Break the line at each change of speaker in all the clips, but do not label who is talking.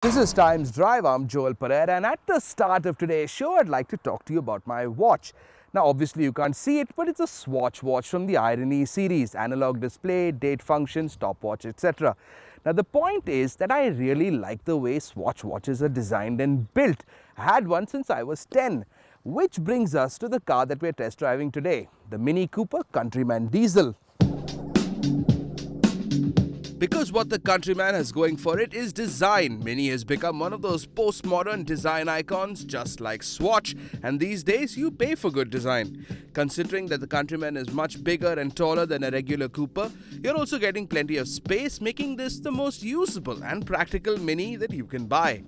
This is Times Drive. I'm Joel Pereira, and at the start of today's show, I'd like to talk to you about my watch. Now, obviously, you can't see it, but it's a Swatch watch from the Irony series: analog display, date function, stopwatch, etc. Now, the point is that I really like the way Swatch watches are designed and built. I had one since I was 10. Which brings us to the car that we're test driving today, the Mini Cooper Countryman Diesel. Because what the Countryman has going for it is design. Mini has become one of those postmodern design icons, just like Swatch, and these days you pay for good design. Considering that the Countryman is much bigger and taller than a regular Cooper, you're also getting plenty of space, making this the most usable and practical Mini that you can buy.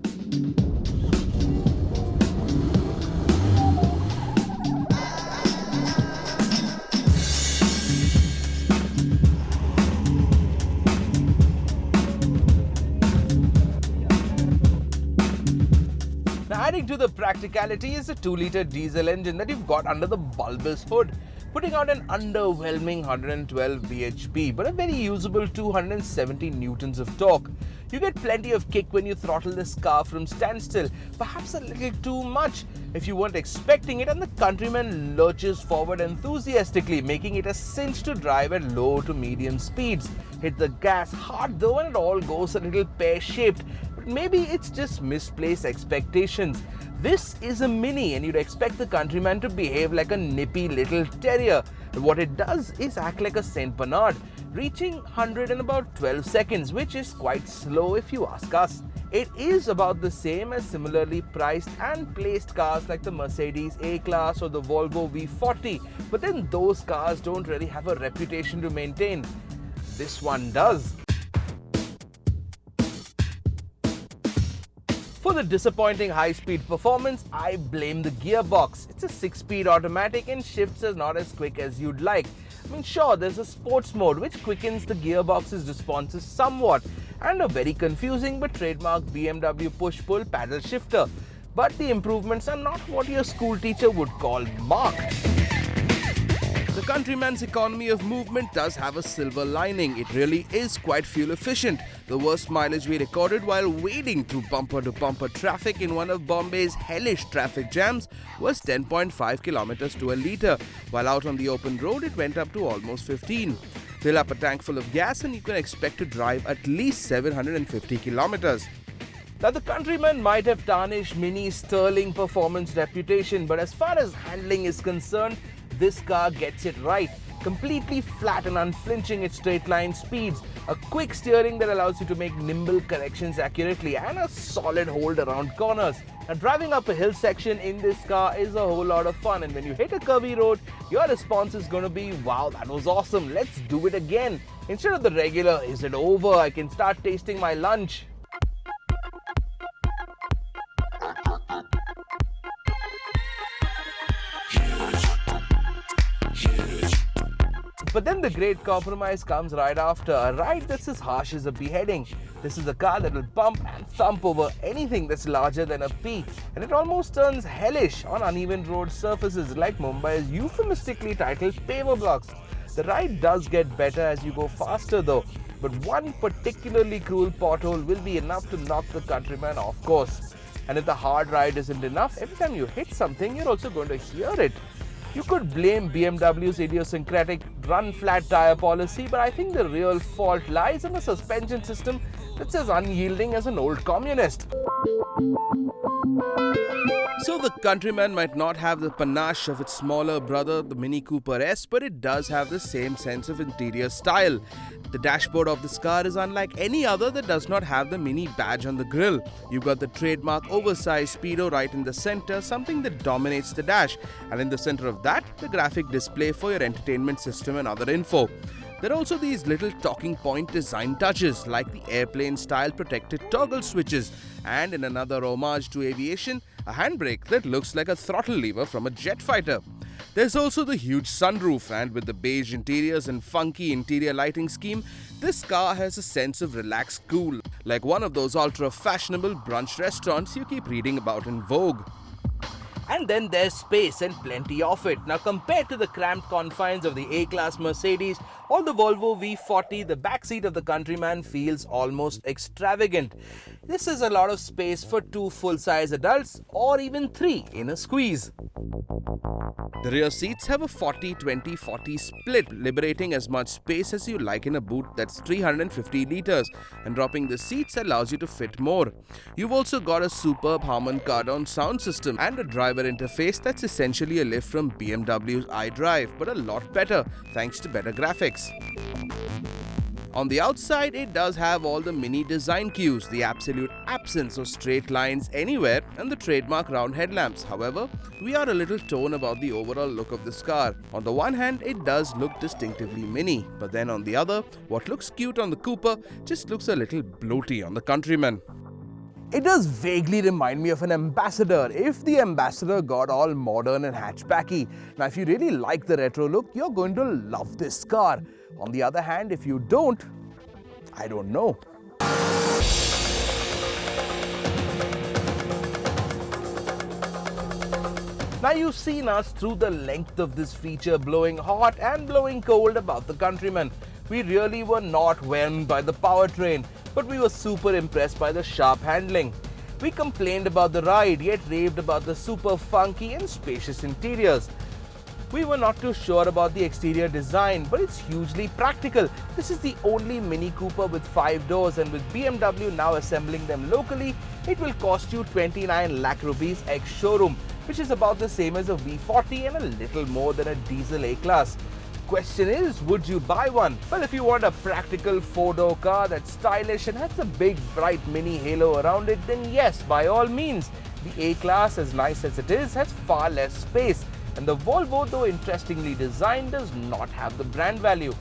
Adding to the practicality is a 2-liter diesel engine that you've got under the bulbous hood, putting out an underwhelming 112 bhp but a very usable 270 newtons of torque. You get plenty of kick when you throttle this car from standstill, perhaps a little too much if you weren't expecting it, and the Countryman lurches forward enthusiastically, making it a cinch to drive at low to medium speeds. Hit the gas hard though and it all goes a little pear-shaped. Maybe it's just misplaced expectations. This is a Mini and you'd expect the Countryman to behave like a nippy little terrier. But what it does is act like a Saint Bernard, reaching 100 in about 12 seconds, which is quite slow if you ask us. It is about the same as similarly priced and placed cars like the Mercedes A-Class or the Volvo V40, but then those cars don't really have a reputation to maintain. This one does. For the disappointing high-speed performance, I blame the gearbox. It's a 6-speed automatic and shifts are not as quick as you'd like. I mean, sure, there's a sports mode which quickens the gearbox's responses somewhat, and a very confusing but trademark BMW push-pull paddle shifter. But the improvements are not what your school teacher would call marked. The Countryman's economy of movement does have a silver lining. It really is quite fuel efficient. The worst mileage we recorded while wading through bumper-to-bumper traffic in one of Bombay's hellish traffic jams was 10.5 kilometers to a litre, while out on the open road it went up to almost 15. Fill up a tank full of gas and you can expect to drive at least 750 kilometers. Now, the Countryman might have tarnished Mini's sterling performance reputation, but as far as handling is concerned, this car gets it right. Completely flat and unflinching at straight line speeds, a quick steering that allows you to make nimble corrections accurately, and a solid hold around corners. Now, driving up a hill section in this car is a whole lot of fun, and when you hit a curvy road, your response is going to be, wow, that was awesome, let's do it again. Instead of the regular, is it over, I can start tasting my lunch. But then the great compromise comes right after, a ride that's as harsh as a beheading. This is a car that will bump and thump over anything that's larger than a pea, and it almost turns hellish on uneven road surfaces like Mumbai's euphemistically titled paver blocks. The ride does get better as you go faster though, but one particularly cruel pothole will be enough to knock the Countryman off course. And if the hard ride isn't enough, every time you hit something, you're also going to hear it. You could blame BMW's idiosyncratic run-flat tire policy, but I think the real fault lies in a suspension system that's as unyielding as an old communist. So the Countryman might not have the panache of its smaller brother, the Mini Cooper S, but it does have the same sense of interior style. The dashboard of this car is unlike any other that does not have the Mini badge on the grille. You've got the trademark oversized speedo right in the center, something that dominates the dash, and in the center of that, the graphic display for your entertainment system and other info. There are also these little talking point design touches like the airplane-style protected toggle switches, and in another homage to aviation, a handbrake that looks like a throttle lever from a jet fighter. There's also the huge sunroof, and with the beige interiors and funky interior lighting scheme, this car has a sense of relaxed cool, like one of those ultra-fashionable brunch restaurants you keep reading about in Vogue. And then there's space and plenty of it. Now, compared to the cramped confines of the A-Class Mercedes On the Volvo V40, the backseat of the Countryman feels almost extravagant. This is a lot of space for 2 full-size adults or even 3 in a squeeze. The rear seats have a 40-20-40 split, liberating as much space as you like in a boot that's 350 liters, and dropping the seats allows you to fit more. You've also got a superb Harman Kardon sound system and a driver interface that's essentially a lift from BMW's iDrive, but a lot better thanks to better graphics. On the outside, it does have all the Mini design cues, the absolute absence of straight lines anywhere, and the trademark round headlamps. However, we are a little torn about the overall look of this car. On the one hand, it does look distinctively Mini, but then on the other, what looks cute on the Cooper just looks a little bloaty on the Countryman. It does vaguely remind me of an Ambassador, if the Ambassador got all modern and hatchbacky. Now, if you really like the retro look, you're going to love this car. On the other hand, if you don't, I don't know. Now, you've seen us through the length of this feature, blowing hot and blowing cold about the Countryman. We really were not whelmed by the powertrain, but we were super impressed by the sharp handling. We complained about the ride, yet raved about the super funky and spacious interiors. We were not too sure about the exterior design, but it's hugely practical. This is the only Mini Cooper with 5 doors, and with BMW now assembling them locally, it will cost you 29 lakh rupees ex-showroom, which is about the same as a V40 and a little more than a diesel A-Class. Question is, would you buy one? Well, if you want a practical 4-door car that's stylish and has a big bright Mini halo around it, then yes, by all means. The A-Class, as nice as it is, has far less space, and the Volvo, though interestingly designed, does not have the brand value.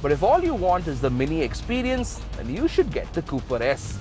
But if all you want is the Mini experience, then you should get the Cooper S.